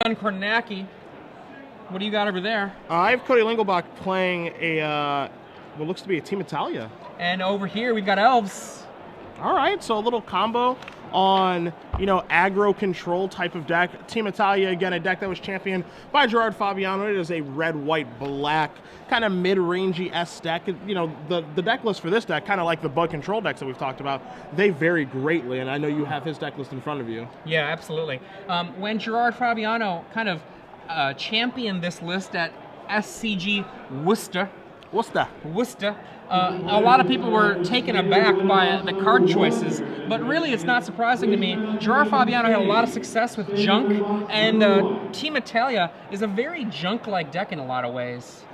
on Kornacki. What do you got over there? I have Cody Lingelbach playing a what looks to be a Team Italia. And over here we've got Elves. All right, so a little combo on, aggro control type of deck. Team Italia, again, a deck that was championed by Gerard Fabiano. It is a red, white, black, kind of mid-rangey S deck. The deck list for this deck, kind of like the bug control decks that we've talked about, they vary greatly, and I know you have his deck list in front of you. Yeah, absolutely. When Gerard Fabiano kind of championed this list at SCG Worcester, a lot of people were taken aback by the card choices, but really it's not surprising to me. Gerard Fabiano had a lot of success with junk, and Team Italia is a very junk-like deck in a lot of ways.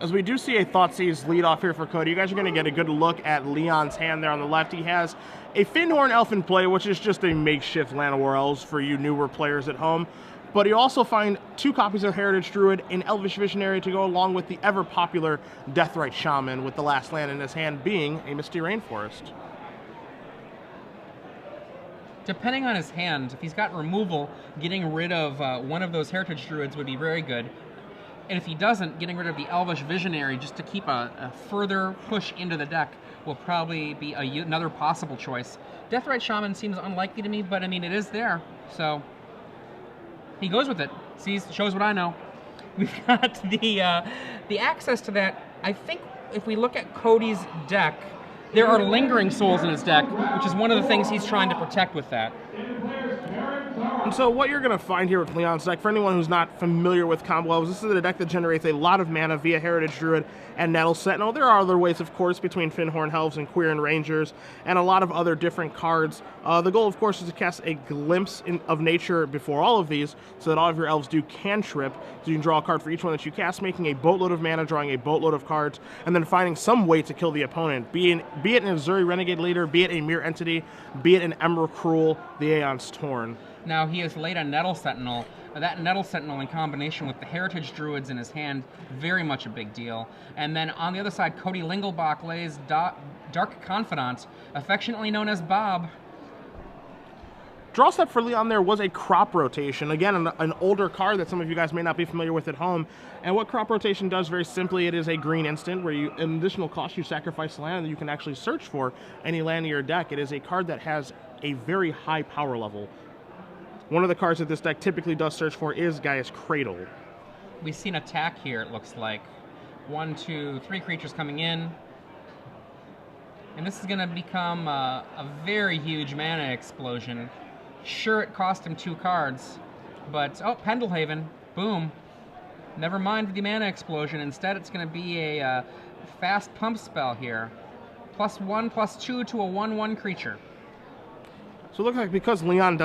As we do see a Thoughtseize lead off here for Cody, you guys are going to get a good look at Leon's hand there on the left. He has a Fyndhorn Elf in play, which is just a makeshift Land of War Elves for you newer players at home. But you also find 2 copies of Heritage Druid and Elvish Visionary to go along with the ever-popular Deathrite Shaman, with the last land in his hand being a Misty Rainforest. Depending on his hand, if he's got removal, getting rid of one of those Heritage Druids would be very good. And if he doesn't, getting rid of the Elvish Visionary just to keep a further push into the deck will probably be another possible choice. Deathrite Shaman seems unlikely to me, but I mean, it is there, so he goes with it. Shows what I know. We've got the access to that. I think if we look at Cody's deck, there are lingering souls in his deck, which is one of the things he's trying to protect with that. And so what you're going to find here with Leon's deck, for anyone who's not familiar with combo elves, this is a deck that generates a lot of mana via Heritage Druid and Nettle Sentinel. There are other ways, of course, between Fyndhorn Elves and Quirion Rangers, and a lot of other different cards. The goal, of course, is to cast a glimpse of nature before all of these, so that all of your elves do cantrip, so you can draw a card for each one that you cast, making a boatload of mana, drawing a boatload of cards, and then finding some way to kill the opponent, be it an Azuri Renegade Leader, be it a Mirror Entity, be it an Emrakul, the Aeon's Torn. Now he has laid a Nettle Sentinel. That Nettle Sentinel in combination with the Heritage Druids in his hand, very much a big deal. And then on the other side, Cody Lingelbach lays Dark Confidant, affectionately known as Bob. Draw step for Leon there was a Crop Rotation. Again, an older card that some of you guys may not be familiar with at home. And what Crop Rotation does, very simply, it is a green instant where you, an additional cost, you sacrifice land and you can actually search for any land in your deck. It is a card that has a very high power level. One of the cards that this deck typically does search for is Gaia's Cradle. We see an attack here, it looks like. 1, 2, 3 creatures coming in. And this is going to become a very huge mana explosion. Sure, it cost him 2 cards, but, oh, Pendelhaven, boom. Never mind the mana explosion. Instead, it's going to be a fast pump spell here. +1/+2 to a 1/1 creature. So it looks like because Leon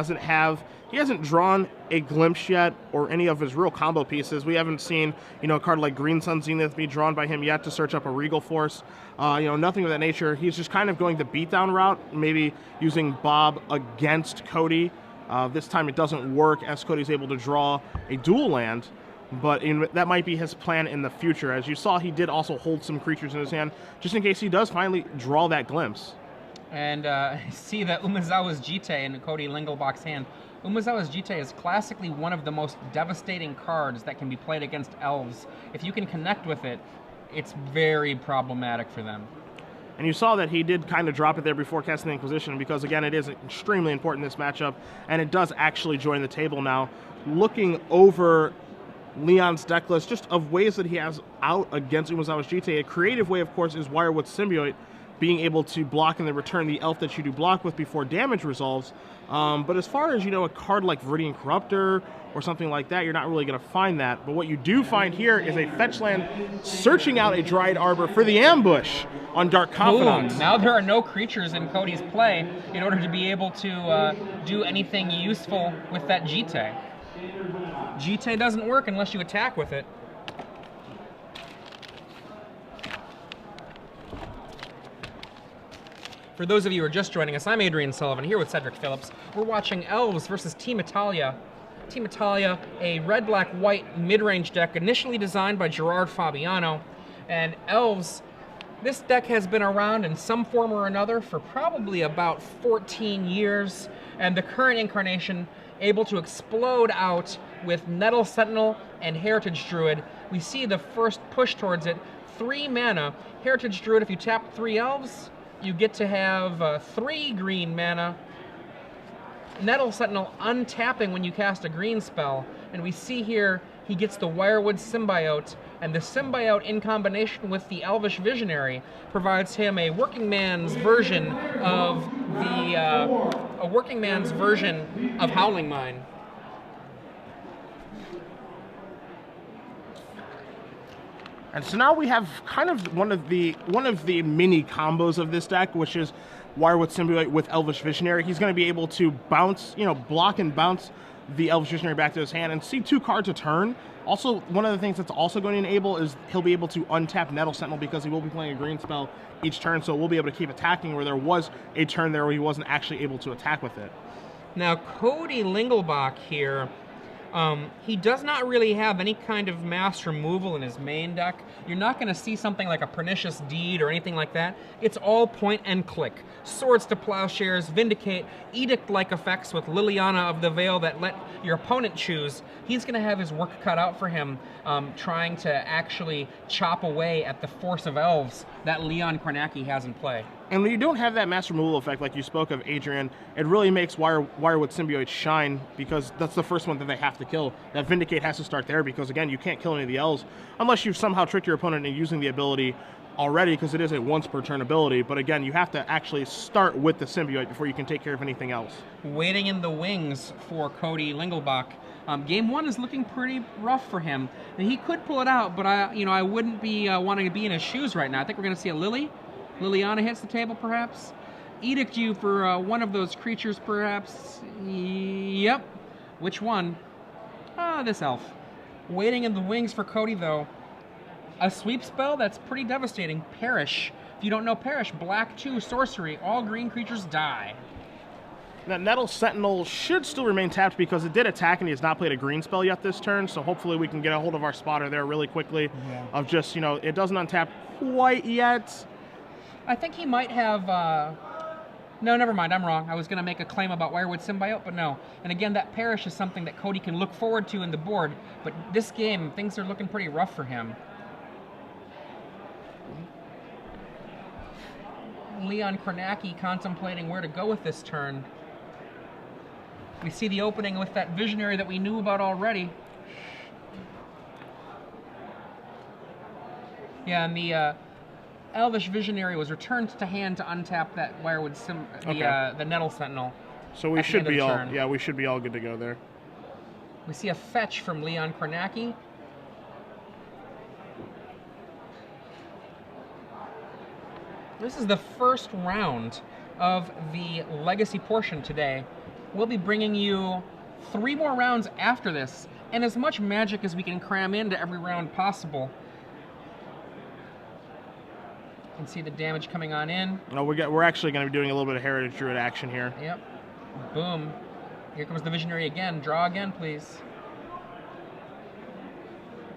he hasn't drawn a glimpse yet, or any of his real combo pieces. We haven't seen, a card like Green Sun Zenith be drawn by him yet to search up a Regal Force. Nothing of that nature. He's just kind of going the beatdown route, maybe using Bob against Cody. This time it doesn't work, as Cody's able to draw a dual land, but that might be his plan in the future. As you saw, he did also hold some creatures in his hand, just in case he does finally draw that glimpse. And see that Umezawa's Jitte in Cody Lingelbach's hand. Umezawa's Jitte is classically one of the most devastating cards that can be played against elves. If you can connect with it, it's very problematic for them. And you saw that he did kind of drop it there before casting the Inquisition, because again, it is extremely important in this matchup, and it does actually join the table now. Looking over Leon's deck list, just of ways that he has out against Umezawa's Jitte, a creative way, of course, is Wirewood Symbiote, being able to block and then return the elf that you do block with before damage resolves. But as far as, a card like Viridian Corruptor or something like that, you're not really going to find that. But what you do find here is a fetch land searching out a Dryad Arbor for the ambush on Dark Confidant. Boom. Now there are no creatures in Cody's play in order to be able to do anything useful with that Jitte. Jitte doesn't work unless you attack with it. For those of you who are just joining us, I'm Adrian Sullivan here with Cedric Phillips. We're watching Elves versus Team Italia. Team Italia, a red-black-white mid-range deck initially designed by Gerard Fabiano. And Elves, this deck has been around in some form or another for probably about 14 years. And the current incarnation able to explode out with Nettle Sentinel and Heritage Druid. We see the first push towards it. 3 mana. Heritage Druid, if you tap 3 elves, you get to have 3 green mana. Nettle Sentinel untapping when you cast a green spell. And we see here he gets the Wirewood Symbiote, and the Symbiote in combination with the Elvish Visionary provides him a working man's version of Howling Mine. And so now we have kind of one of the mini combos of this deck, which is Wirewood Symbiote with Elvish Visionary. He's going to be able to bounce, block and bounce the Elvish Visionary back to his hand and see 2 cards a turn. Also, one of the things that's also going to enable is he'll be able to untap Nettle Sentinel because he will be playing a green spell each turn, so we'll be able to keep attacking where there was a turn there where he wasn't actually able to attack with it. Now, Cody Lingelbach here, he does not really have any kind of mass removal in his main deck. You're not going to see something like a Pernicious Deed or anything like that. It's all point and click. Swords to Plowshares, Vindicate, Edict-like effects with Liliana of the Veil that let your opponent choose. He's going to have his work cut out for him trying to actually chop away at the force of elves that Leon Kornacki has in play. And when you don't have that mass removal effect like you spoke of, Adrian, it really makes Wirewood Symbiote shine because that's the first one that they have to kill. That Vindicate has to start there because, again, you can't kill any of the elves unless you've somehow tricked your opponent into using the ability already because it is a once per turn ability. But again, you have to actually start with the Symbiote before you can take care of anything else. Waiting in the wings for Cody Lingelbach. Game 1 is looking pretty rough for him. He could pull it out, but I wouldn't be wanting to be in his shoes right now. I think we're going to see a Liliana hits the table, perhaps. Edict you for one of those creatures, perhaps. Yep. Which one? This elf. Waiting in the wings for Cody, though. A sweep spell that's pretty devastating. Perish. If you don't know Perish, black 2 sorcery. All green creatures die. That Nettle Sentinel should still remain tapped because it did attack and he has not played a green spell yet this turn, so hopefully we can get a hold of our spotter there really quickly. Yeah. Of just, it doesn't untap quite yet. I think he might have... No, never mind, I'm wrong. I was going to make a claim about Wirewood Symbiote, but no. And again, that Perish is something that Cody can look forward to in the board, but this game, things are looking pretty rough for him. Leon Kornacki contemplating where to go with this turn. We see the opening with that Visionary that we knew about already. Yeah, and the Elvish Visionary was returned to hand to untap that Wirewood the Nettle Sentinel. So we should be all good to go there. We see a fetch from Leon Kornacki. This is the first round of the Legacy portion today. We'll be bringing you 3 more rounds after this, and as much magic as we can cram into every round possible. You can see the damage coming on in. No, we're actually going to be doing a little bit of Heritage Druid action here. Yep. Boom. Here comes the Visionary again. Draw again, please.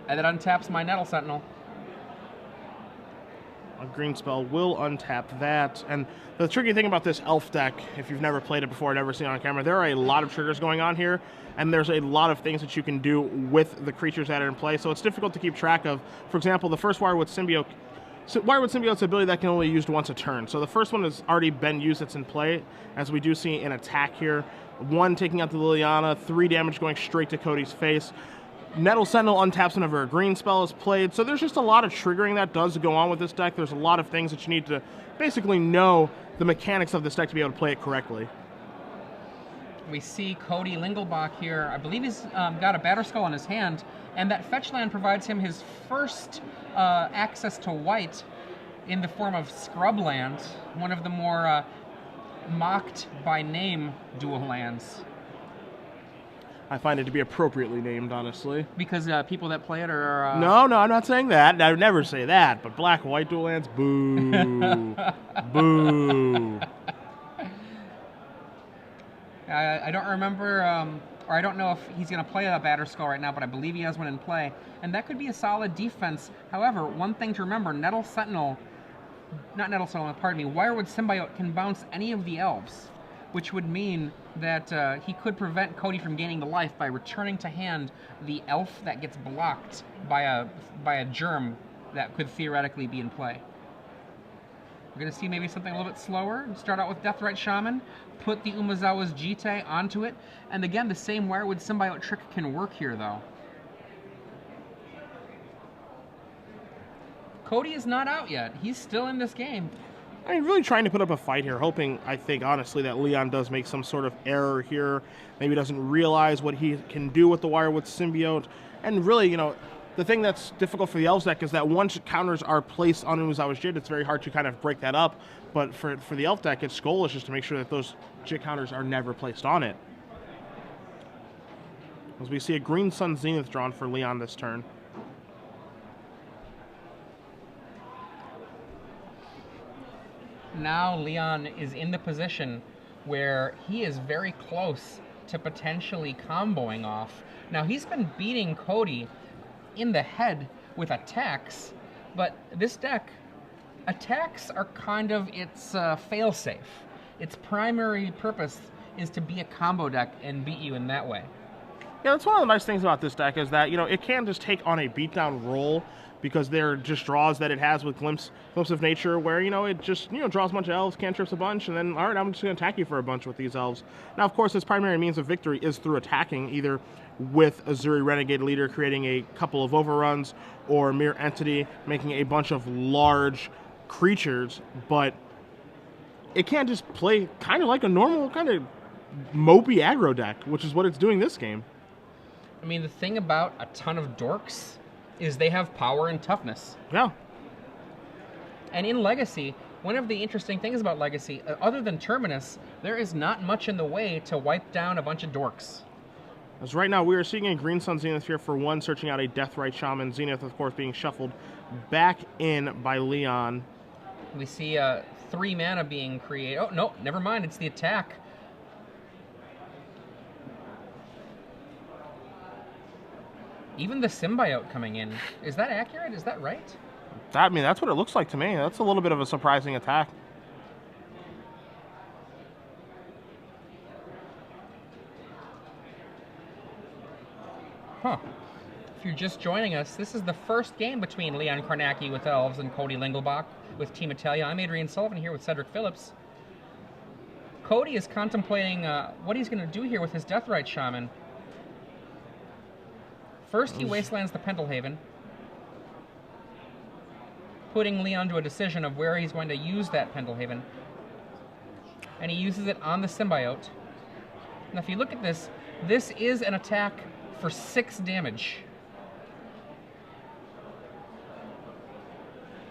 And that untaps my Nettle Sentinel. A green spell will untap that. And the tricky thing about this elf deck, if you've never played it before, never seen it on camera, there are a lot of triggers going on here, and there's a lot of things that you can do with the creatures that are in play, so it's difficult to keep track of. For example, the first Wirewood Symbiote's ability that can only be used once a turn. So the first one has already been used that's in play, as we do see an attack here. 1 taking out the Liliana, 3 damage going straight to Cody's face. Nettle Sentinel untaps whenever a green spell is played. So there's just a lot of triggering that does go on with this deck. There's a lot of things that you need to basically know the mechanics of this deck to be able to play it correctly. We see Cody Lingelbach here. I believe he's got a Batterskull in his hand, and that fetch land provides him his first access to white in the form of Scrubland, one of the more mocked by name dual lands. I find it to be appropriately named, honestly. Because people that play it are... No, I'm not saying that. I would never say that. But black and white dual lands, boo. Boo. I don't remember, or I don't know if he's going to play a Batterskull right now, but I believe he has one in play. And that could be a solid defense. However, one thing to remember, Wirewood Symbiote can bounce any of the elves. which would mean that he could prevent Cody from gaining the life by returning to hand the elf that gets blocked by a germ that could theoretically be in play. We're going to see maybe something a little bit slower. Start out with Deathrite Shaman, put the Umezawa's Jite onto it, and again, the same Wirewood Symbiote trick can work here, though. Cody is not out yet. He's still in this game. I mean, really trying to put up a fight here, hoping, I think, honestly, that Leon does make some sort of error here. Maybe doesn't realize what he can do with the Wirewood Symbiote. And really, you know, the thing that's difficult for the Elves deck is that once counters are placed on Umezawa's Jit, it's very hard to kind of break that up. But for the Elf deck, its goal is just to make sure that those Jit counters are never placed on it. As we see a Green Sun Zenith drawn for Leon this turn. Now Leon is in the position where he is very close to potentially comboing off. Now he's been beating Cody in the head with attacks, but this deck, attacks are kind of its fail-safe. Its primary purpose is to be a combo deck and beat you in that way. Yeah, that's one of the nice things about this deck is that, you know, it can just take on a beatdown role because they're just draws that it has with Glimpse of Nature where, you know, it just, you know, draws a bunch of elves, cantrips a bunch, and then, all right, I'm just going to attack you for a bunch with these elves. Now, of course, its primary means of victory is through attacking, either with Azuri Renegade Leader creating a couple of overruns or Mirror Entity making a bunch of large creatures, but it can't just play kind of like a normal kind of mopey aggro deck, which is what it's doing this game. I mean, the thing about a ton of dorks is they have power and toughness. Yeah. And in Legacy, one of the interesting things about Legacy, other than Terminus, there is not much in the way to wipe down a bunch of dorks. As right now, we are seeing a Green Sun Zenith here for one, searching out a Deathrite Shaman. Zenith, of course, being shuffled back in by Leon. We see 3 mana being created. Oh, no, never mind. It's the attack. Even the Symbiote coming in. Is that accurate? Is that right? I mean, that's what it looks like to me. That's a little bit of a surprising attack. Huh. If you're just joining us, this is the first game between Leon Kornacki with Elves and Cody Lingelbach with Team Italia. I'm Adrian Sullivan here with Cedric Phillips. Cody is contemplating what he's going to do here with his Deathrite Shaman. First, he wastelands the Pendelhaven, putting Leon to a decision of where he's going to use that Pendelhaven. And he uses it on the Symbiote. Now, if you look at this, this is an attack for 6 damage.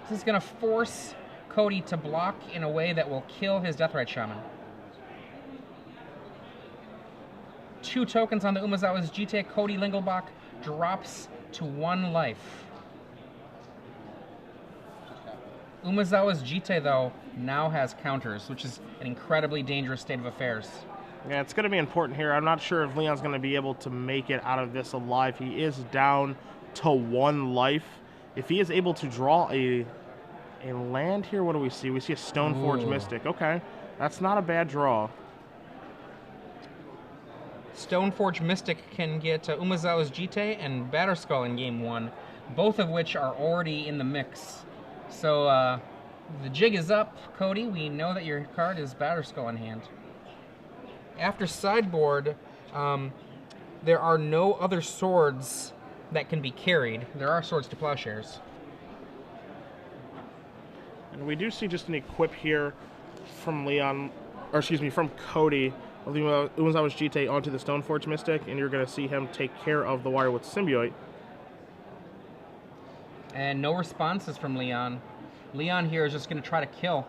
This is going to force Cody to block in a way that will kill his Deathrite Shaman. 2 tokens on the Umezawa's Jite. Cody Lingelbach drops to 1 life. Umezawa's Jite, though, now has counters, which is an incredibly dangerous state of affairs. Yeah, it's going to be important here. I'm not sure if Leon's going to be able to make it out of this alive. He is down to 1 life. If he is able to draw a land here, what do we see? We see a Stoneforge Mystic. Okay, that's not a bad draw. Stoneforge Mystic can get Umezawa's Jite and Batterskull in game 1, both of which are already in the mix. So the jig is up, Cody. We know that your card is Batterskull in hand. After sideboard, there are no other swords that can be carried. There are swords to plowshares. And we do see just an equip here from Leon, or excuse me, from Cody. Umezawa's Jite onto the Stoneforge Mystic, and you're going to see him take care of the Wirewood Symbiote. And no responses from Leon. Leon here is just going to try to kill.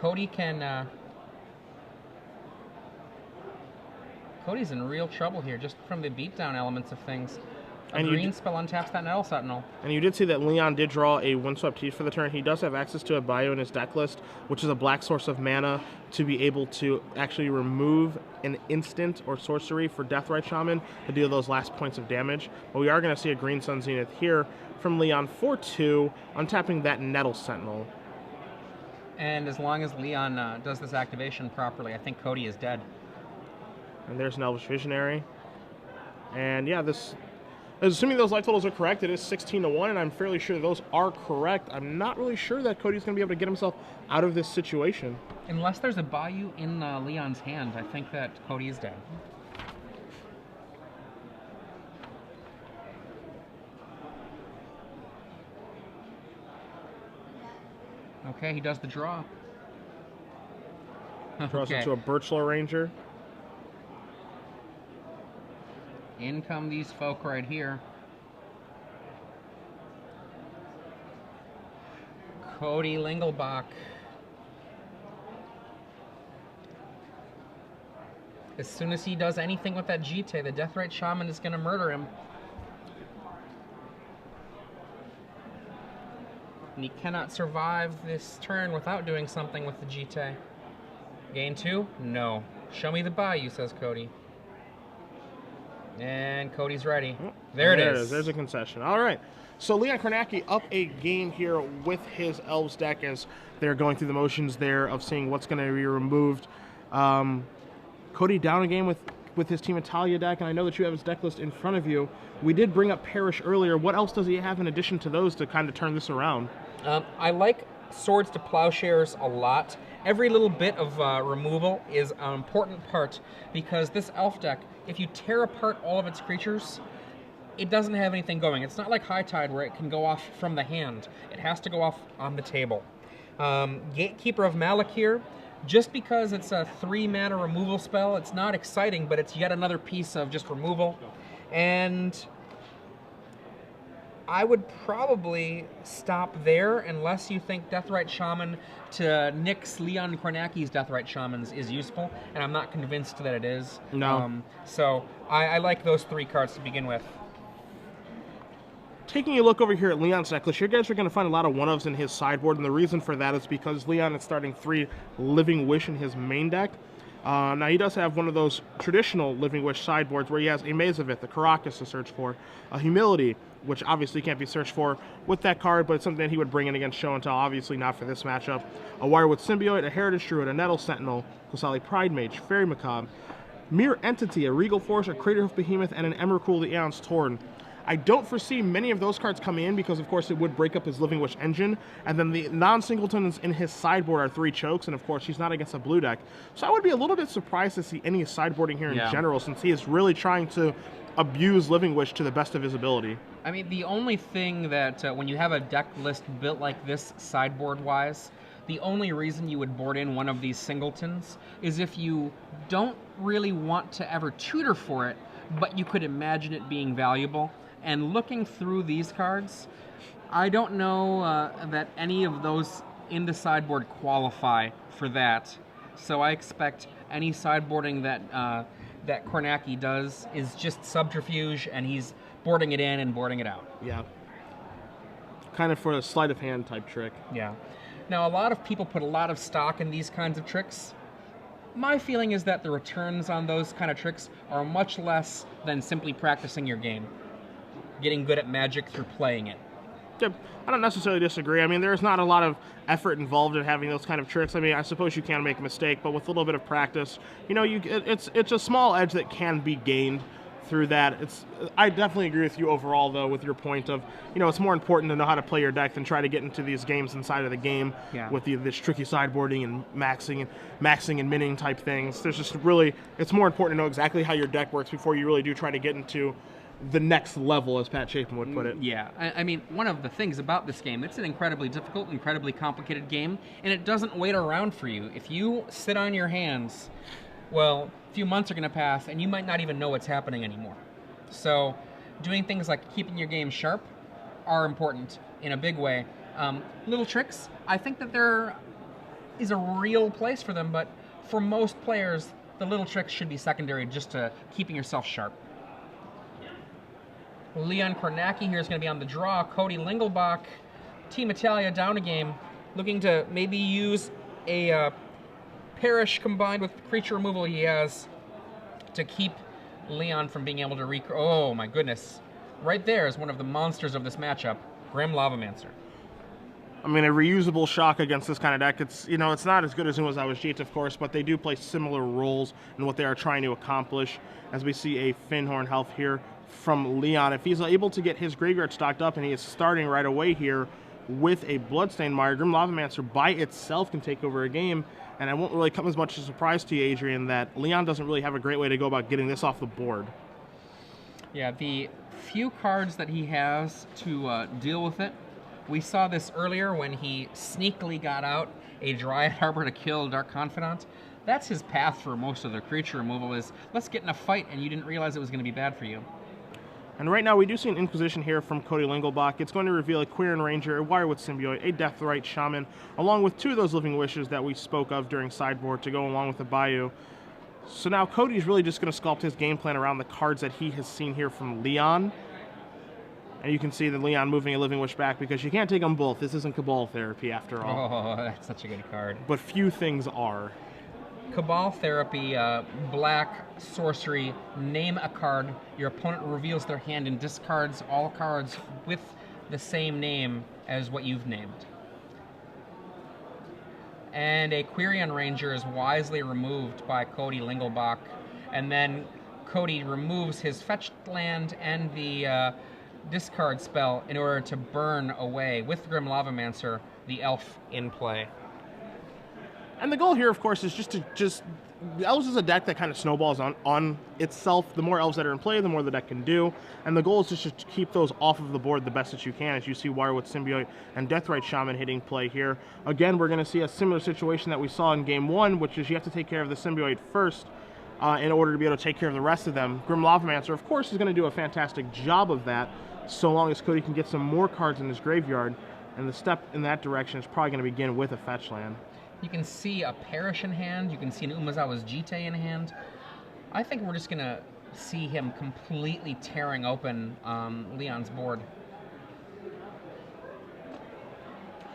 Cody can... Cody's in real trouble here, just from the beatdown elements of things. A green spell untaps that Nettle Sentinel. And you did see that Leon did draw a Windswept Heath for the turn. He does have access to a bio in his deck list, which is a black source of mana to be able to actually remove an instant or sorcery for Deathrite Shaman to deal those last points of damage. But we are going to see a Green Sun Zenith here from Leon for 2, untapping that Nettle Sentinel. And as long as Leon does this activation properly, I think Cody is dead. And there's an Elvish Visionary. And yeah, this, assuming those life totals are correct, it is 16-1, and I'm fairly sure those are correct. I'm not really sure that Cody's going to be able to get himself out of this situation. Unless there's a Bayou in Leon's hand, I think that Cody is dead. Okay, he does the draw. Draws into a Birchlaw Ranger. In come these folk right here. Cody Lingelbach. As soon as he does anything with that Jite, the Deathrite Shaman is going to murder him. And he cannot survive this turn without doing something with the Jite. Gain 2? No. Show me the Bayou, says Cody. And Cody's ready. There it is. There's a concession. All right. So Leon Kornacki up a game here with his Elves deck as they're going through the motions there of seeing what's going to be removed. Cody down a game with his Team Italia deck, and I know that you have his deck list in front of you. We did bring up Perish earlier. What else does he have in addition to those to kind of turn this around? I like Swords to Plowshares a lot. Every little bit of removal is an important part because this elf deck, if you tear apart all of its creatures, it doesn't have anything going. It's not like High Tide where it can go off from the hand. It has to go off on the table. Gatekeeper of Malakir, just because it's a 3-mana removal spell, it's not exciting, but it's yet another piece of just removal. And I would probably stop there unless you think Deathrite Shaman to nix Leon Kornacki's Deathrite Shamans is useful, and I'm not convinced that it is. No. So I like those 3 cards to begin with. Taking a look over here at Leon's deck list, you guys are going to find a lot of one-ofs in his sideboard, and the reason for that is because Leon is starting 3 Living Wish in his main deck. Now, he does have one of those traditional Living Wish sideboards where he has a Mazavith, a Caracas to search for, a Humility, which obviously can't be searched for with that card, but it's something that he would bring in against Show and Tell, obviously not for this matchup. A Wirewood Symbiote, a Heritage Druid, a Nettle Sentinel, Kosali Pride Mage, Fairy Macabre, Mere Entity, a Regal Force, a Craterhoof Behemoth, and an Emrakul the Aeon's Torn. I don't foresee many of those cards coming in because, of course, it would break up his Living Wish engine. And then the non-singletons in his sideboard are 3 chokes, and, of course, he's not against a blue deck. So I would be a little bit surprised to see any sideboarding here in general, since he is really trying to abuse Living Wish to the best of his ability. I mean, the only thing that, when you have a deck list built like this sideboard-wise, the only reason you would board in one of these singletons is if you don't really want to ever tutor for it, but you could imagine it being valuable. And looking through these cards, I don't know that any of those in the sideboard qualify for that. So I expect any sideboarding that that Kornacki does is just subterfuge, and he's boarding it in and boarding it out. Yeah. Kind of for a sleight of hand type trick. Yeah. Now, a lot of people put a lot of stock in these kinds of tricks. My feeling is that the returns on those kind of tricks are much less than simply practicing your game. Getting good at Magic through playing it. Yep. I don't necessarily disagree. I mean, there's not a lot of effort involved in having those kind of tricks. I mean, I suppose you can make a mistake, but with a little bit of practice, you know, it's a small edge that can be gained through that. I definitely agree with you overall, though, with your point of, you know, it's more important to know how to play your deck than try to get into these games inside of the game with this tricky sideboarding and maxing and minning type things. There's just really, it's more important to know exactly how your deck works before you really do try to get into the next level, as Pat Chapin would put it. Yeah, I mean, one of the things about this game, it's an incredibly difficult, incredibly complicated game, and it doesn't wait around for you. If you sit on your hands, well, a few months are going to pass, and you might not even know what's happening anymore. So doing things like keeping your game sharp are important in a big way. Little tricks, I think that there is a real place for them, but for most players, the little tricks should be secondary just to keeping yourself sharp. Leon Kornacki here is going to be on the draw. Cody Lingelbach, Team Italia down a game, looking to maybe use a Perish combined with creature removal he has to keep Leon from being able to oh my goodness. Right there is one of the monsters of this matchup, Grim Lavamancer. I mean, a reusable shock against this kind of deck, it's, you know, it's not as good as Umezawa's Jita, of course, but they do play similar roles in what they are trying to accomplish. As we see a Finhorn Health here from Leon. If he's able to get his graveyard stocked up, and he is starting right away here with a Bloodstained Mire, Grim Lavamancer by itself can take over a game, and it won't really come as much as a surprise to you, Adrian, that Leon doesn't really have a great way to go about getting this off the board. Yeah, the few cards that he has to deal with it. We saw this earlier when he sneakily got out a Dryad Harbor to kill Dark Confidant. That's his path for most of the creature removal is, let's get in a fight and you didn't realize it was going to be bad for you. And right now we do see an Inquisition here from Cody Lingelbach. It's going to reveal a Quirion Ranger, a Wirewith Symbiote, a Deathrite Shaman, along with 2 of those Living Wishes that we spoke of during Sideboard to go along with the Bayou. So now Cody's really just going to sculpt his game plan around the cards that he has seen here from Leon. And you can see that Leon moving a Living Wish back because you can't take them both. This isn't Cabal Therapy after all. Oh, that's such a good card. But few things are. Cabal Therapy, black sorcery, name a card. Your opponent reveals their hand and discards all cards with the same name as what you've named. And a Quirion Ranger is wisely removed by Cody Lingelbach. And then Cody removes his fetched land and the discard spell in order to burn away, with Grim Lavamancer, the elf in play. And the goal here, of course, is Elves is a deck that kind of snowballs on itself. The more Elves that are in play, the more the deck can do. And the goal is just to keep those off of the board the best that you can, as you see Wirewith Symbiote and Deathrite Shaman hitting play here. Again, we're going to see a similar situation that we saw in Game 1, which is you have to take care of the Symbiote first in order to be able to take care of the rest of them. Grim Lavamancer, of course, is going to do a fantastic job of that, so long as Cody can get some more cards in his graveyard. And the step in that direction is probably going to begin with a fetch land. You can see a Perish in hand. You can see an Umezawa's Jite in hand. I think we're just going to see him completely tearing open Leon's board.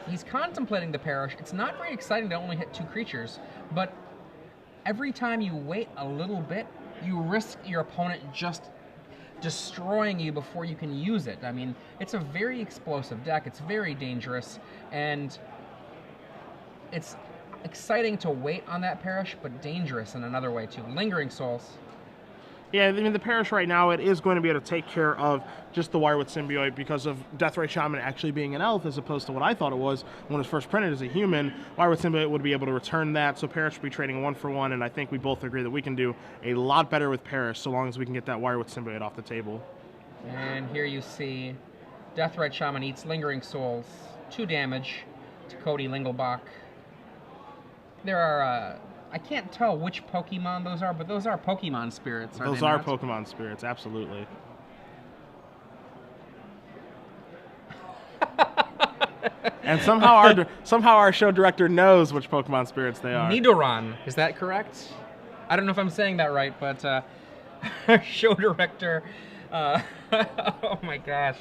He's contemplating the Perish. It's not very exciting to only hit 2 creatures, but every time you wait a little bit, you risk your opponent just destroying you before you can use it. I mean, it's a very explosive deck. It's very dangerous, and it's exciting to wait on that Perish, but dangerous in another way too. Lingering Souls. Yeah, I mean, the Perish right now, it is going to be able to take care of just the Wirewith Symbiote because of Deathrite Shaman actually being an elf as opposed to what I thought it was when it was first printed as a human. Wirewith Symbiote would be able to return that, so Perish would be trading 1-for-1, and I think we both agree that we can do a lot better with Perish so long as we can get that Wirewith Symbiote off the table. And here you see Deathrite Shaman eats Lingering Souls. 2 damage to Cody Lingelbach. There are, I can't tell which Pokemon those are, but those are Pokemon spirits, Those are Pokemon spirits, absolutely. And somehow our show director knows which Pokemon spirits they are. Nidoran, is that correct? I don't know if I'm saying that right, but our show director, oh my gosh.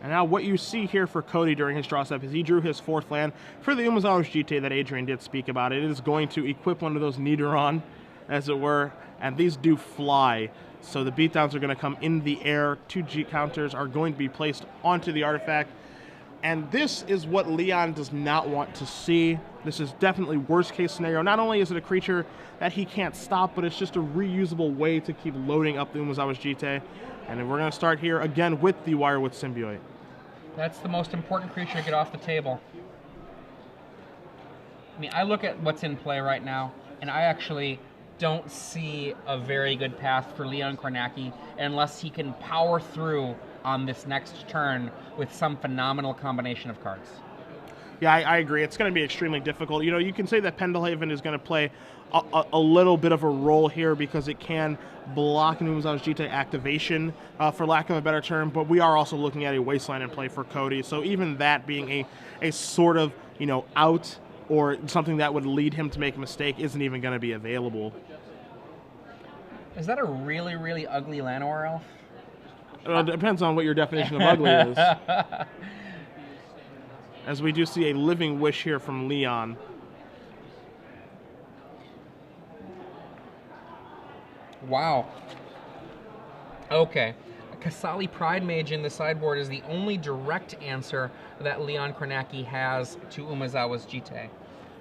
And now what you see here for Cody during his draw step is he drew his 4th land for the Umezawa's Jite that Adrian did speak about. It is going to equip one of those Nidoran, as it were, and these do fly. So the beatdowns are going to come in the air. 2 G counters are going to be placed onto the artifact. And this is what Leon does not want to see. This is definitely worst case scenario. Not only is it a creature that he can't stop, but it's just a reusable way to keep loading up the Umezawa's Jite. And we're going to start here again with the Wirewith Symbiote. That's the most important creature to get off the table. I mean, I look at what's in play right now, and I actually don't see a very good path for Leon Kornacki unless he can power through on this next turn with some phenomenal combination of cards. Yeah, I agree. It's going to be extremely difficult. You know, you can say that Pendelhaven is going to play a little bit of a role here because it can block an Umezawa's Jite activation, for lack of a better term, but we are also looking at a Wasteland in play for Cody, so even that being a sort of, you know, out or something that would lead him to make a mistake isn't even going to be available. Is that a really, really ugly Llanowar elf? It depends on what your definition of ugly is. As we do see a Living Wish here from Leon. Wow. Okay. Kasali Pride Mage in the sideboard is the only direct answer that Leon Kornacki has to Umezawa's Jite.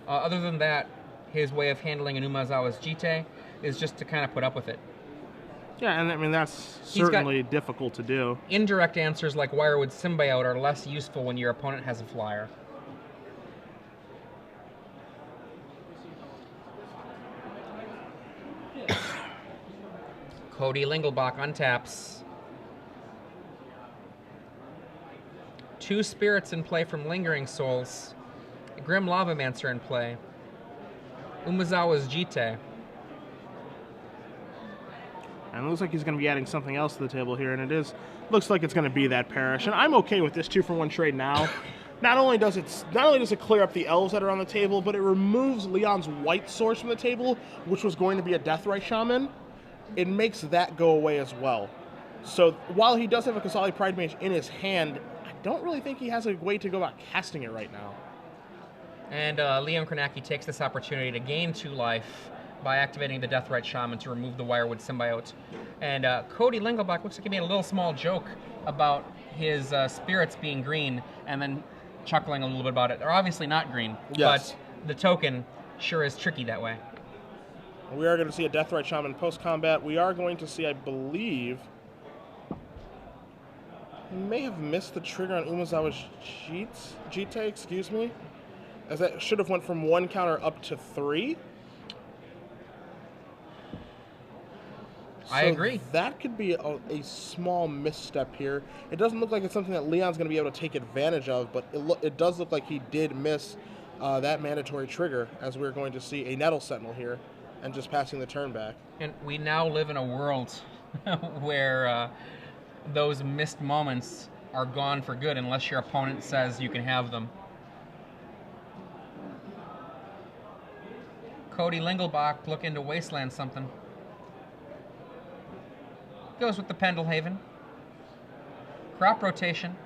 Other than that, his way of handling an Umezawa's Jite is just to kind of put up with it. Yeah, and I mean, that's certainly difficult to do. Indirect answers like Wirewood Symbiote are less useful when your opponent has a flyer. Cody Lingelbach untaps. 2 spirits in play from Lingering Souls. Grim Lavamancer in play. Umezawa's Jite. And it looks like he's going to be adding something else to the table here, and looks like it's going to be that Perish. And I'm okay with this 2-for-1 trade now. Not only does it clear up the elves that are on the table, but it removes Leon's white source from the table, which was going to be a Deathrite Shaman. It makes that go away as well. So while he does have a Kasali Pride Mage in his hand, I don't really think he has a way to go about casting it right now. And Leon Kornacki takes this opportunity to gain 2 life by activating the Deathrite Shaman to remove the Wirewood Symbiote. And Cody Lingelbach looks like he made a little small joke about his spirits being green and then chuckling a little bit about it. They're obviously not green, yes, but the token sure is tricky that way. We are going to see a Deathrite Shaman post-combat. We are going to see, I believe, he may have missed the trigger on Umezawa's Jite, excuse me, as that should have went from 1 counter up to 3. So I agree. That could be a small misstep here. It doesn't look like it's something that Leon's going to be able to take advantage of, but it does look like he did miss that mandatory trigger, as we're going to see a Nettle Sentinel here and just passing the turn back. And we now live in a world where those missed moments are gone for good unless your opponent says you can have them. Cody Lingelbach looking to wasteland something. Goes with the Pendelhaven. Crop rotation.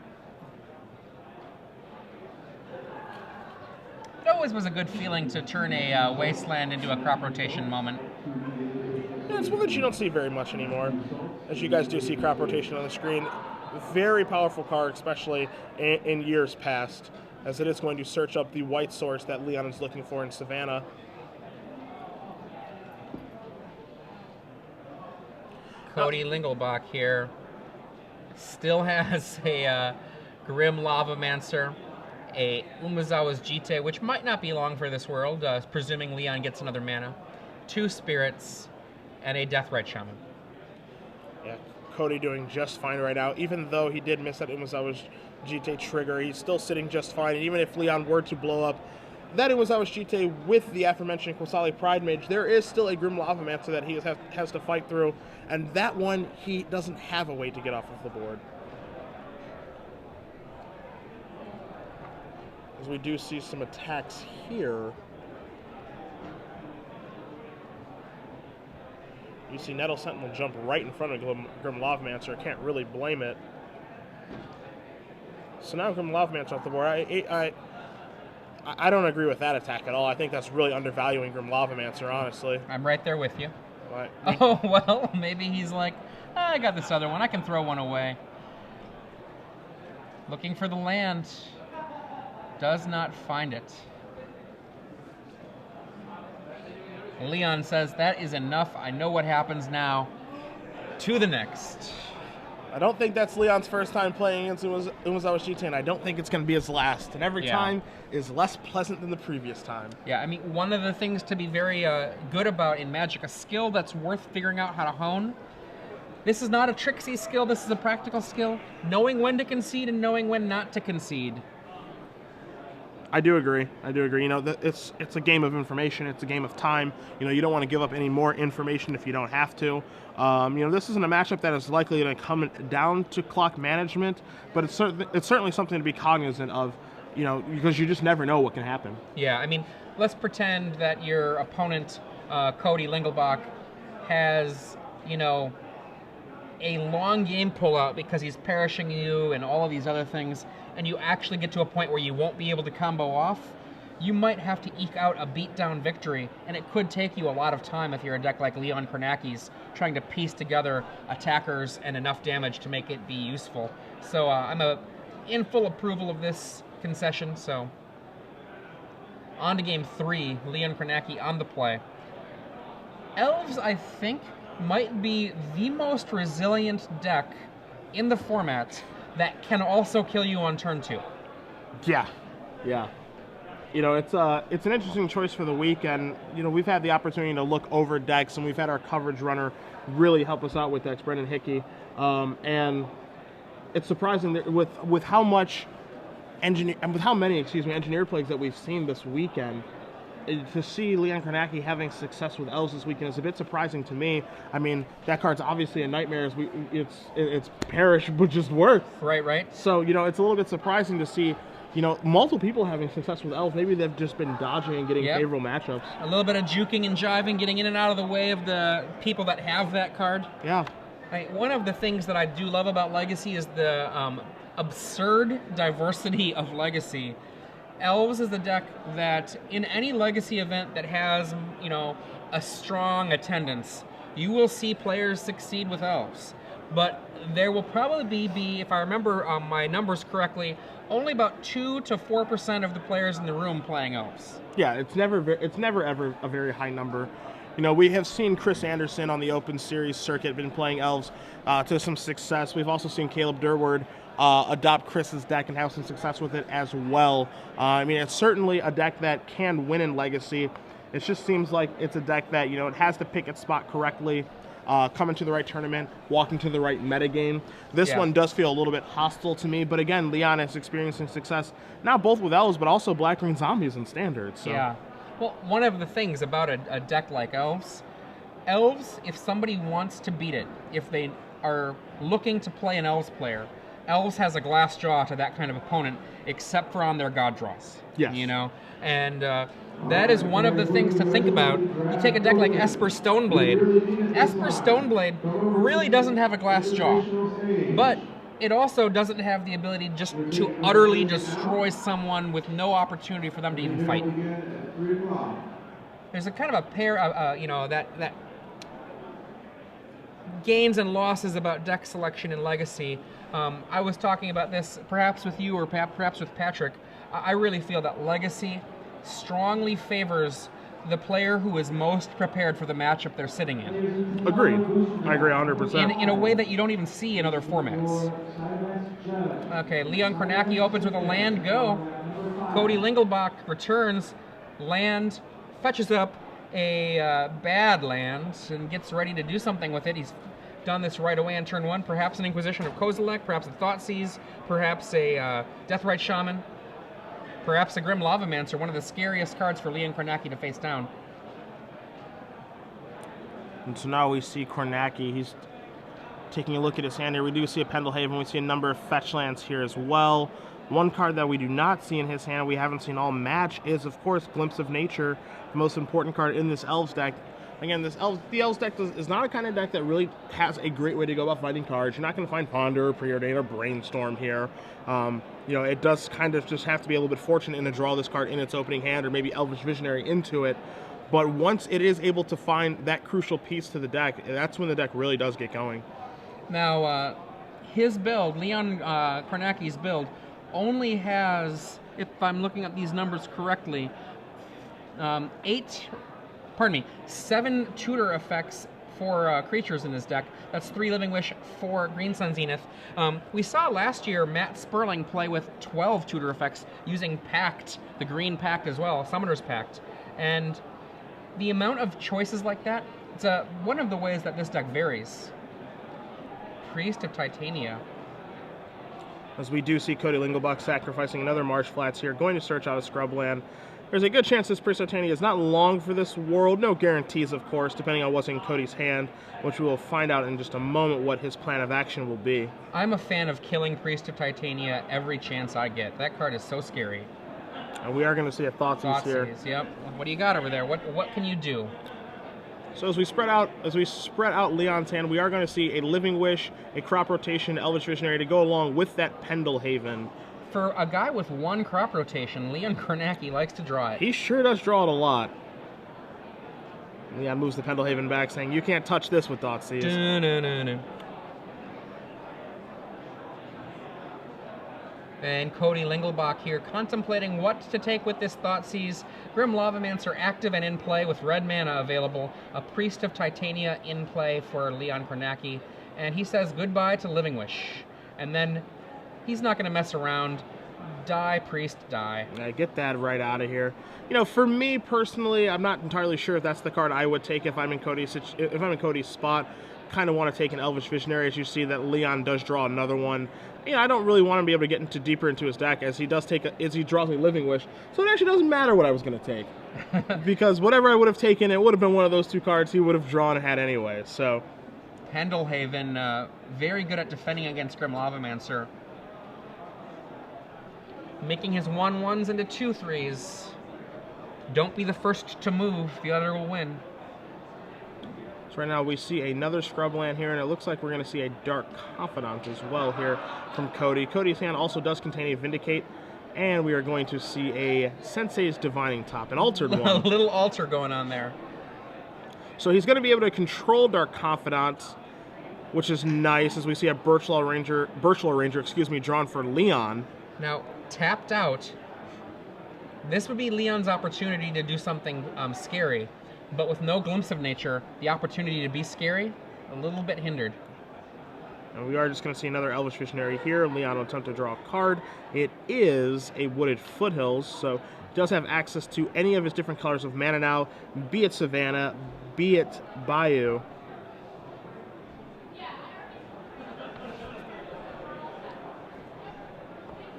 It always was a good feeling to turn a wasteland into a crop rotation moment. Yeah, it's one that you don't see very much anymore. As you guys do see crop rotation on the screen. Very powerful card, especially in years past, as it is going to search up the white source that Leon is looking for in Savannah. Cody Lingelbach here still has a Grim Lavamancer, a Umezawa's Jite, which might not be long for this world, presuming Leon gets another mana, 2 spirits, and a Deathrite Shaman. Yeah, Cody doing just fine right now. Even though he did miss that Umezawa's Jite trigger, he's still sitting just fine. And even if Leon were to blow up that Umezawa's Jite with the aforementioned Kasali Pride Mage, there is still a Grim Lavamancer that he has to fight through, and that one he doesn't have a way to get off of the board. As we do see some attacks here. You see Nettle Sentinel jump right in front of Grim Lavamancer. Can't really blame it. So now Grim Lavamancer off the board. I don't agree with that attack at all. I think that's really undervaluing Grim Lavamancer, honestly. I'm right there with you. But, oh, well, maybe he's like, I got this other one. I can throw one away. Looking for the land. Does not find it. Leon says, that is enough. I know what happens now. To the next. I don't think that's Leon's first time playing against Umezawa's Jite, and I don't think it's going to be his last. And every time is less pleasant than the previous time. Yeah, I mean, one of the things to be very good about in Magic, a skill that's worth figuring out how to hone. This is not a tricksy skill. This is a practical skill. Knowing when to concede and knowing when not to concede. I do agree. You know, it's a game of information. It's a game of time. You know, you don't want to give up any more information if you don't have to. You know, this isn't a matchup that is likely going to come down to clock management, but it's certainly something to be cognizant of, you know, because you just never know what can happen. Yeah, I mean, let's pretend that your opponent, Cody Lingelbach, has, you know, a long game pullout because he's perishing you and all of these other things, and you actually get to a point where you won't be able to combo off. you might have to eke out a beatdown victory, and it could take you a lot of time if you're a deck like Leon Kornacki's, trying to piece together attackers and enough damage to make it be useful. So I'm in full approval of this concession, so on to game 3, Leon Kornacki on the play. Elves, I think, might be the most resilient deck in the format that can also kill you on turn 2. Yeah. You know, it's an interesting choice for the week, and you know, we've had the opportunity to look over decks, and we've had our coverage runner really help us out with decks, Brendan Hickey, and it's surprising that with how many engineer plays that we've seen this weekend, to see Leon Kornacki having success with elves this weekend is a bit surprising to me. I mean, that card's obviously a nightmare. It's perish, but just worse. Right. So you know, it's a little bit surprising to see, you know, multiple people having success with elves. Maybe they've just been dodging and getting favorable matchups. A little bit of juking and jiving, getting in and out of the way of the people that have that card. Yeah. One of the things that I do love about Legacy is the absurd diversity of Legacy. Elves is the deck that, in any Legacy event that has, you know, a strong attendance, you will see players succeed with Elves. But there will probably be, if I remember my numbers correctly, only about 2 to 4% of the players in the room playing Elves. Yeah, it's never ever a very high number. You know, we have seen Chris Anderson on the Open Series circuit been playing Elves to some success. We've also seen Caleb Durward adopt Chris's deck and have some success with it as well. I mean, it's certainly a deck that can win in Legacy. It just seems like it's a deck that, you know, it has to pick its spot correctly, come into the right tournament, walk into the right metagame. This one does feel a little bit hostile to me, but again, Leon is experiencing success, not both with Elves, but also Black-Green Zombies and Standard. So. Yeah. Well, one of the things about a deck like Elves, if somebody wants to beat it, if they are looking to play an Elves player, Elves has a glass jaw to that kind of opponent, except for on their god draws. Yes. You know? And that is one of the things to think about. You take a deck like Esper Stoneblade. Esper Stoneblade really doesn't have a glass jaw, but it also doesn't have the ability just to utterly destroy someone with no opportunity for them to even fight. There's a kind of a pair, you know, that gains and losses about deck selection in Legacy. I was talking about this perhaps with you or perhaps with Patrick. I really feel that Legacy strongly favors the player who is most prepared for the matchup they're sitting in. Agreed. I agree 100%. In a way that you don't even see in other formats. Okay, Leon Kornacki opens with a land go. Cody Lingelbach returns, land, fetches up a bad land, and gets ready to do something with it. He's done this right away on turn 1. Perhaps an Inquisition of Kozilek, perhaps a Thoughtseize, perhaps a Deathrite Shaman, perhaps a Grim Lavamancer, one of the scariest cards for Leon Kornacki to face down. And so now we see Kornacki. He's taking a look at his hand here. We do see a Pendelhaven. We see a number of fetch lands here as well. One card that we do not see in his hand, we haven't seen all match, is, of course, Glimpse of Nature, the most important card in this Elves deck. Again, the Elves deck is not a kind of deck that really has a great way to go about finding cards. You're not going to find Ponder, Preordain, or Brainstorm here. You know, it does kind of just have to be a little bit fortunate in to draw this card in its opening hand, or maybe Elvish Visionary into it. But once it is able to find that crucial piece to the deck, that's when the deck really does get going. Now, his build, Leon Kornacki's build, only has, if I'm looking at these numbers correctly, 7 tutor effects for creatures in this deck. That's 3 Living Wish, 4 Green Sun Zenith. We saw last year Matt Sperling play with 12 tutor effects using Pact, the green Pact as well, Summoner's Pact. And the amount of choices like that, it's one of the ways that this deck varies. Priest of Titania. As we do see Cody Lingelbach sacrificing another Marsh Flats here, going to search out a scrubland. There's a good chance this Priest of Titania is not long for this world. No guarantees, of course, depending on what's in Cody's hand, which we will find out in just a moment what his plan of action will be. I'm a fan of killing Priest of Titania every chance I get. That card is so scary. And we are going to see a Thoughtseize here. Yep. What do you got over there? What can you do? So as we spread out Leon's hand, we are going to see a Living Wish, a Crop Rotation, Elvish Visionary to go along with that Pendelhaven. For a guy with one crop rotation, Leon Kornacki likes to draw it. He sure does draw it a lot. Leon moves the Pendelhaven back, saying, "You can't touch this with Thoughtseize." And Cody Lingelbach here contemplating what to take with this Thoughtseize. Grim Lavamancer active and in play with red mana available. A Priest of Titania in play for Leon Kornacki. And he says goodbye to Living Wish. And then he's not going to mess around. Die, Priest, die. Get that right out of here. You know, for me personally, I'm not entirely sure if that's the card I would take if I'm in Cody's spot. Kind of want to take an Elvish Visionary, as you see that Leon does draw another one. You know, I don't really want to be able to get deeper into his deck as he does as he draws a Living Wish. So it actually doesn't matter what I was going to take, because whatever I would have taken, it would have been one of those two cards he would have drawn and had anyway. So Pendelhaven, very good at defending against Grim Lavamancer, making his 1/1s into 2/3s. Don't be the first to move; the other will win. So right now we see another Scrubland here, and it looks like we're going to see a Dark Confidant as well here from Cody. Cody's hand also does contain a Vindicate, and we are going to see a Sensei's Divining Top, an altered one. A little alter going on there. So he's going to be able to control Dark Confidant, which is nice, as we see a Birchlaw Ranger, drawn for Leon. Now, tapped out, this would be Leon's opportunity to do something scary. But with no glimpse of nature, the opportunity to be scary, a little bit hindered. And we are just going to see another Elvish Visionary here. Leon will attempt to draw a card. It is a Wooded Foothills, so he does have access to any of his different colors of mana now, be it Savannah, be it Bayou.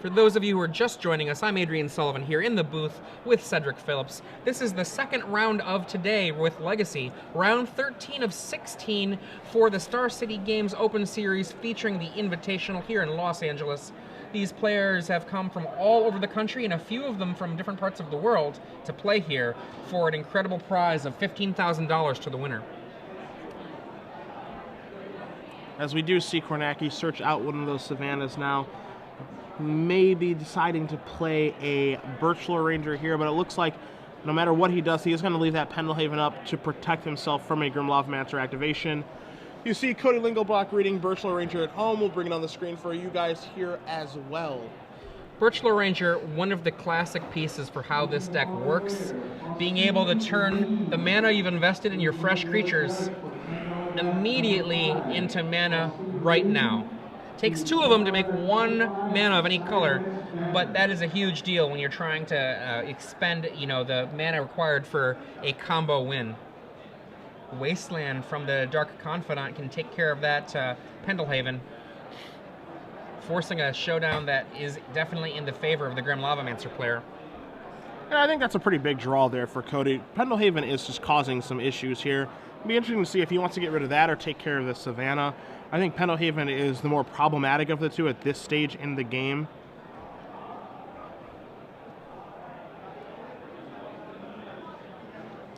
For those of you who are just joining us, I'm Adrian Sullivan here in the booth with Cedric Phillips. This is the second round of today with Legacy, round 13 of 16 for the Star City Games Open Series featuring the Invitational here in Los Angeles. These players have come from all over the country, and a few of them from different parts of the world, to play here for an incredible prize of $15,000 to the winner. As we do see Kornacki search out one of those Savannahs now, maybe deciding to play a Birchlaw Ranger here, but it looks like no matter what he does, he is going to leave that Pendelhaven up to protect himself from a Grim Lavamancer activation. You see Cody Lingelbach reading Birchlaw Ranger at home. We'll bring it on the screen for you guys here as well. Birchlaw Ranger, one of the classic pieces for how this deck works, being able to turn the mana you've invested in your fresh creatures immediately into mana right now. Takes two of them to make one mana of any color, but that is a huge deal when you're trying to expend, you know, the mana required for a combo win. Wasteland from the Dark Confidant can take care of that Pendelhaven, forcing a showdown that is definitely in the favor of the Grim Lavamancer player. And I think that's a pretty big draw there for Cody. Pendelhaven is just causing some issues here. It'll be interesting to see if he wants to get rid of that or take care of the Savannah. I think Pendelhaven is the more problematic of the two at this stage in the game.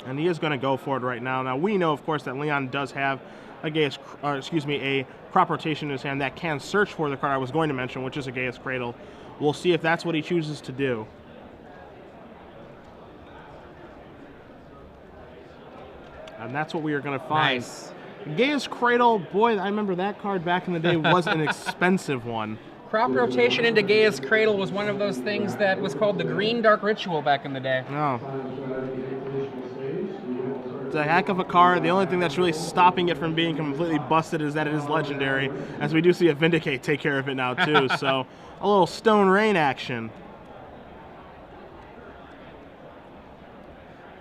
And he is going to go for it right now. Now, we know, of course, that Leon does have a crop rotation in his hand that can search for the card I was going to mention, which is a Gaia's Cradle. We'll see if that's what he chooses to do. And that's what we are going to find. Nice. Gaia's Cradle, boy, I remember that card back in the day was an expensive one. Crop rotation into Gaia's Cradle was one of those things that was called the Green Dark Ritual back in the day. Oh. It's a heck of a card. The only thing that's really stopping it from being completely busted is that it is legendary, as we do see a Vindicate take care of it now too. So a little Stone Rain action.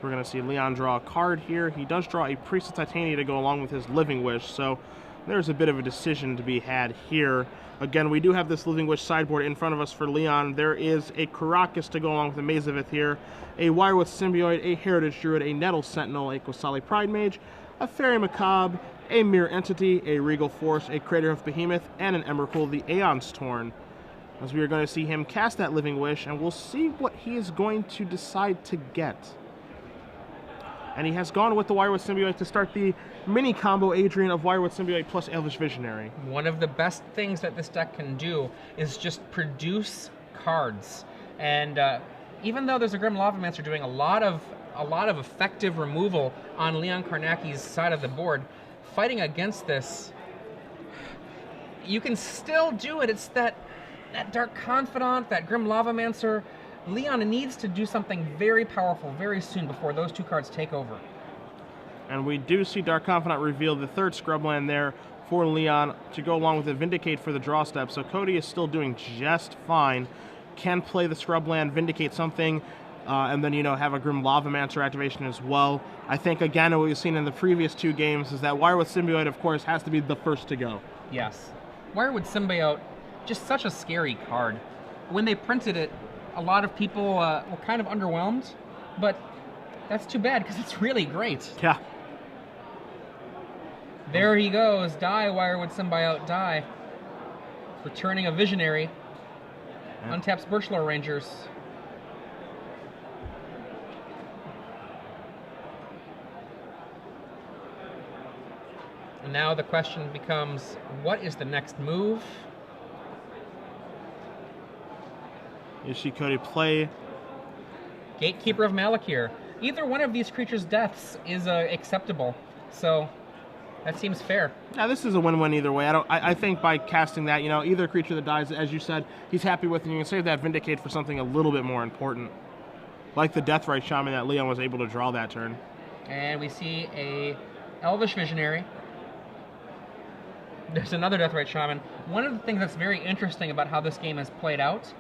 We're going to see Leon draw a card here. He does draw a Priest of Titania to go along with his Living Wish, so there's a bit of a decision to be had here. Again, we do have this Living Wish sideboard in front of us for Leon. There is a Karakas to go along with a Mazavith here, a Wirewith Symbiote, a Heritage Druid, a Nettle Sentinel, a Kosali Pride Mage, a Fairy Macabre, a Mirror Entity, a Regal Force, a Crater of Behemoth, and an Emrakul, the Aeon's Torn. As we are going to see him cast that Living Wish, and we'll see what he is going to decide to get. And he has gone with the Wirewith Symbiote to start the mini combo, Adrian, of Wirewith Symbiote plus Elvish Visionary. One of the best things that this deck can do is just produce cards. And even though there's a Grim Lavamancer doing a lot of effective removal on Leon Kornacki's side of the board, fighting against this, you can still do it. It's that Dark Confidant, that Grim Lavamancer. Leon needs to do something very powerful very soon before those two cards take over. And we do see Dark Confidant reveal the third scrubland there for Leon to go along with the Vindicate for the draw step. So Cody is still doing just fine. Can play the scrubland, Vindicate something, and then, have a Grim Lavamancer activation as well. I think, again, what we've seen in the previous two games is that Wirewood Symbiote, of course, has to be the first to go. Yes. Wirewood Symbiote, just such a scary card. When they printed it, a lot of people were kind of underwhelmed, but that's too bad because it's really great. Yeah. There he goes. Die, Wirewood Symbiote, die. Returning a Visionary. Yeah. Untaps Birchlore Rangers. And now the question becomes, what is the next move? You see Cody play Gatekeeper of Malakir. Either one of these creatures' deaths is acceptable, so that seems fair. Now this is a win-win either way. I think by casting that, either creature that dies, as you said, he's happy with, and you can save that Vindicate for something a little bit more important, like the Deathrite Shaman that Leon was able to draw that turn. And we see a Elvish Visionary. There's another Deathrite Shaman. One of the things that's very interesting about how this game has played out,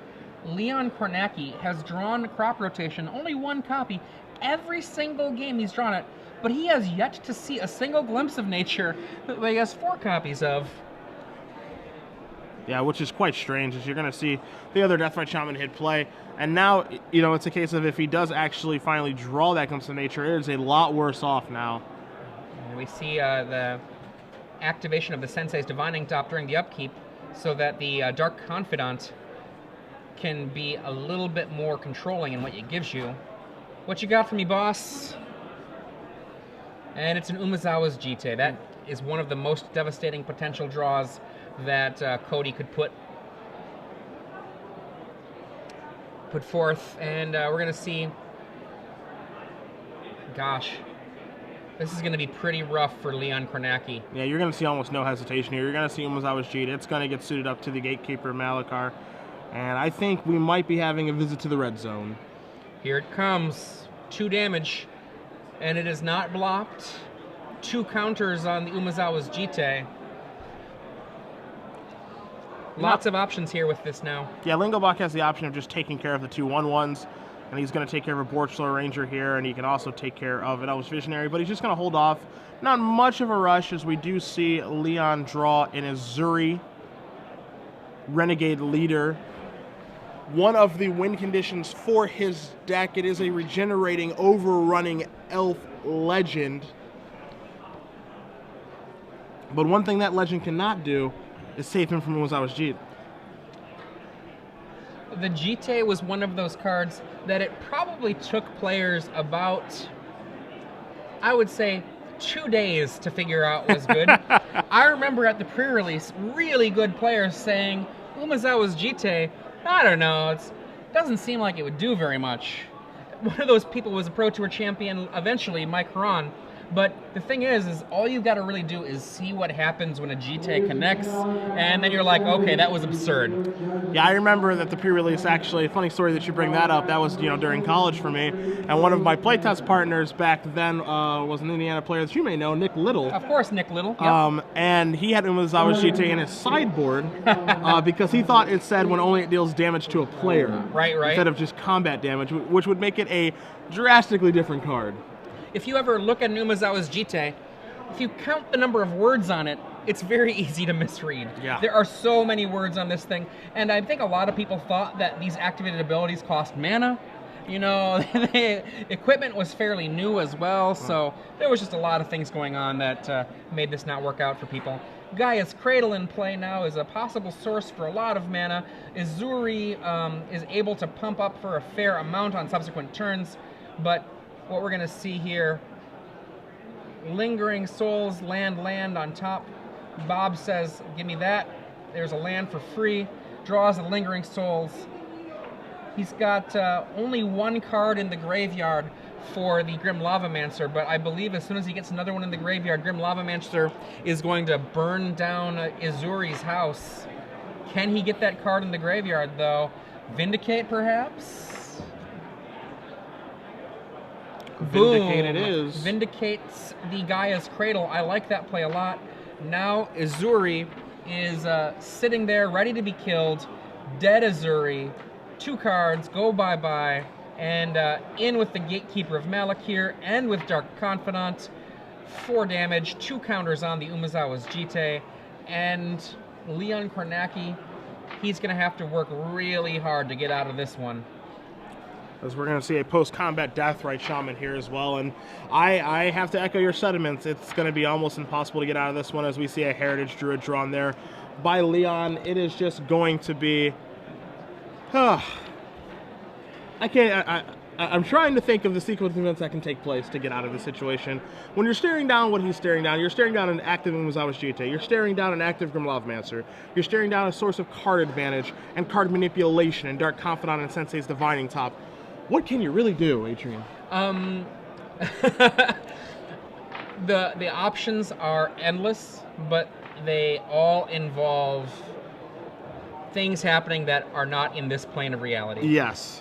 Leon Kornacki has drawn Crop Rotation, only one copy, every single game he's drawn it, but he has yet to see a single glimpse of nature that he has 4 copies of. Yeah, which is quite strange, as you're going to see the other Deathrite Shaman hit play, and now, it's a case of if he does actually finally draw that glimpse of nature, it is a lot worse off now. And we see the activation of the Sensei's Divining Top during the upkeep, so that the Dark Confidant can be a little bit more controlling in what it gives you. What you got for me, boss? And it's an Umezawa's Jite. That is one of the most devastating potential draws that Cody could put forth. And we're going to see... Gosh. This is going to be pretty rough for Leon Kornacki. Yeah, you're going to see almost no hesitation here. You're going to see Umezawa's Jite. It's going to get suited up to the Gatekeeper Malakar. And I think we might be having a visit to the red zone. Here it comes. 2 damage. And it is not blocked. 2 counters on the Umezawa's Jite. Lots of options here with this now. Yeah, Lingelbach has the option of just taking care of the 2 1/1s. And he's going to take care of a Birchlore Ranger here. And he can also take care of an Elvish Visionary. But he's just going to hold off. Not much of a rush, as we do see Leon draw an Azuri Renegade Leader. One of the win conditions for his deck, it is a regenerating, overrunning elf legend. But one thing that legend cannot do is save him from Umezawa's Jite. The Jite was one of those cards that it probably took players about, I would say, 2 days to figure out was good. I remember at the pre-release, really good players saying, Umezawa's Jite, I don't know, it doesn't seem like it would do very much. One of those people was a Pro Tour champion eventually, Mike Huron. But the thing is all you've got to really do is see what happens when a Jite connects, and then you're like, okay, that was absurd. Yeah, I remember that the pre-release, actually, funny story that you bring that up, that was, during college for me, and one of my playtest partners back then was an Indiana player that you may know, Nick Little. Of course, Nick Little. Yep. And he had Umezawa's Jite in his sideboard because he thought it said when only it deals damage to a player. Right. Instead of just combat damage, which would make it a drastically different card. If you ever look at an Umezawa's Jite, if you count the number of words on it, it's very easy to misread. Yeah. There are so many words on this thing, and I think a lot of people thought that these activated abilities cost mana. The equipment was fairly new as well, so there was just a lot of things going on that made this not work out for people. Gaia's Cradle in play now is a possible source for a lot of mana. Azuri is able to pump up for a fair amount on subsequent turns, but what we're going to see here, Lingering Souls, land on top. Bob says, give me that. There's a land for free. Draws the Lingering Souls. He's got only one card in the graveyard for the Grim Lavamancer, but I believe as soon as he gets another one in the graveyard, Grim Lavamancer is going to burn down Izuri's house. Can he get that card in the graveyard, though? Vindicate, perhaps? Vindicate Boom. it is. Vindicates the Gaia's Cradle. I like that play a lot. Now Izuri is sitting there ready to be killed. Dead Izuri. 2 cards, go bye-bye. And in with the Gatekeeper of Malakir and with Dark Confidant. 4 damage, 2 counters on the Umezawa's Jite. And Leon Kornacki, he's going to have to work really hard to get out of this one. As we're going to see a post-combat Deathrite Shaman here as well. And I have to echo your sentiments. It's going to be almost impossible to get out of this one as we see a Heritage Druid drawn there by Leon. It is just going to be... I'm trying to think of the sequence of events that can take place to get out of the situation. When you're staring down what he's staring down, you're staring down an active Umezawa's Jite, you're staring down an active Grim Lavamancer, you're staring down a source of card advantage and card manipulation and Dark Confidant and Sensei's Divining Top. What can you really do, Adrian? The options are endless, but they all involve things happening that are not in this plane of reality. Yes.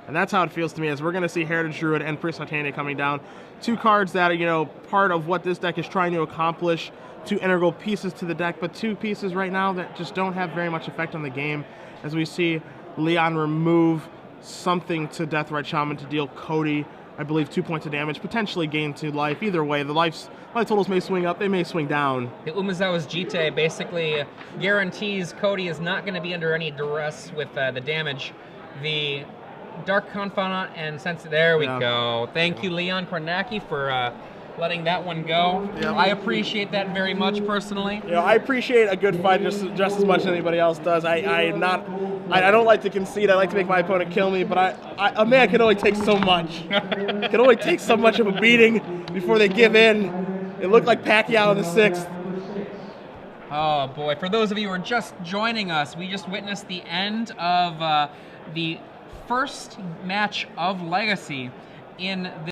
And that's how it feels to me, as we're going to see Heritage Druid and Priest Titania coming down. 2 cards that are, part of what this deck is trying to accomplish. 2 integral pieces to the deck, but 2 pieces right now that just don't have very much effect on the game. As we see Leon remove something to Deathrite Shaman to deal Cody, I believe, 2 points of damage, potentially gain 2 life. Either way, the life totals may swing up, they may swing down. The Umezawa's Jite basically guarantees Cody is not going to be under any duress with the damage. The Dark Confidant and Sense. There we go. Thank you, Leon Kornacki, for letting that one go. Yeah. I appreciate that very much personally. I appreciate a good fight just as much as anybody else does. I don't like to concede. I like to make my opponent kill me, but a man can only take so much. Can only take so much of a beating before they give in. It looked like Pacquiao in the 6th. Oh boy! For those of you who are just joining us, we just witnessed the end of the first match of Legacy in